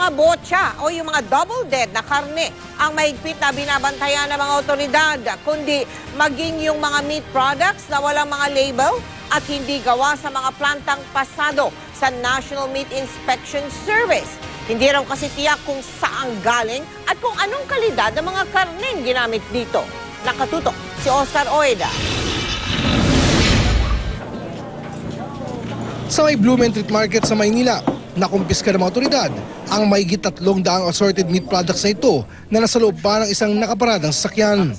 mga botya o yung mga double dead na karne ang mahigpit na binabantayan ng mga otoridad, kundi maging yung mga meat products na walang mga label at hindi gawa sa mga plantang pasado sa National Meat Inspection Service. Hindi raw kasi tiyak kung saan galing at kung anong kalidad ng mga karneng ginamit dito. Nakatutok si Oscar Oida. Sa may Bloom & Treat Market sa Maynila, nakumpiska ng mga otoridad ang mahigit 300 assorted meat products na ito na nasa loob pa ng isang nakaparadang sasakyan.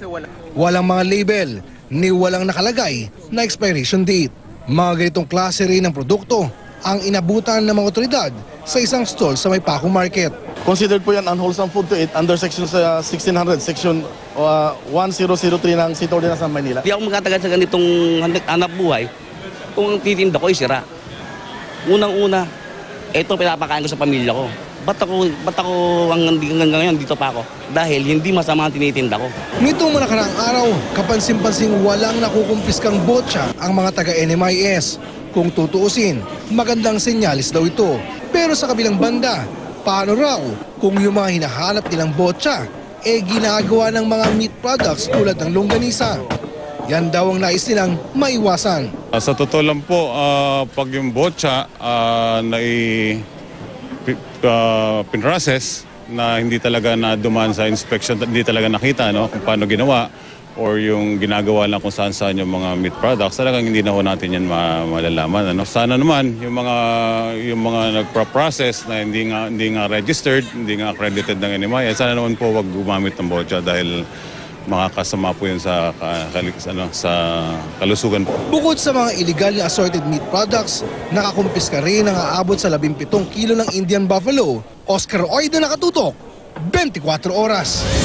Walang mga label, ni walang nakalagay na expiration date. Mga ganitong klase rin ng produkto ang inabutan ng mga otoridad sa isang stall sa may Paco Market. Considered po yan unwholesome food to eat under section 1600, section 1003 ng City Ordinance ng Manila. Di ako magkatagal sa ganitong hanap buhay kung ang titinda ko ay sira. Unang-una, ito pinapakain ko sa pamilya ko. Ba't ako hanggang ngayon dito pa ako? Dahil hindi masama ang tinitinda ko. Nitong mga nakaraang araw, kapansin-pansing walang nakukumpiskang botya ang mga taga-NMIS. Kung tutuusin, magandang senyalis daw ito. Pero sa kabilang banda, paano raw kung yung mga hinahanap nilang botya ginagawa ng mga meat products tulad ng longganisa? Yan daw ang nais nilang maiwasan. Sa totoo lang po, pag yung botya na pinrocess na hindi talaga na dumaan sa inspection, hindi talaga nakita kung paano ginawa or yung ginagawa lang kung saan yung mga meat products, talagang hindi na ho natin yan malalaman. Sana naman yung mga nagpa-process na hindi nga registered, hindi nga accredited ng NMI, sana naman po wag gumamit ng botya dahil makakasama po yun sa kalusugan po. Bukod sa mga illegal na assorted meat products, nakakumpiska rin ang aabot sa 17 kilo ng Indian buffalo. Oscar Oida, nakatutok, 24 oras.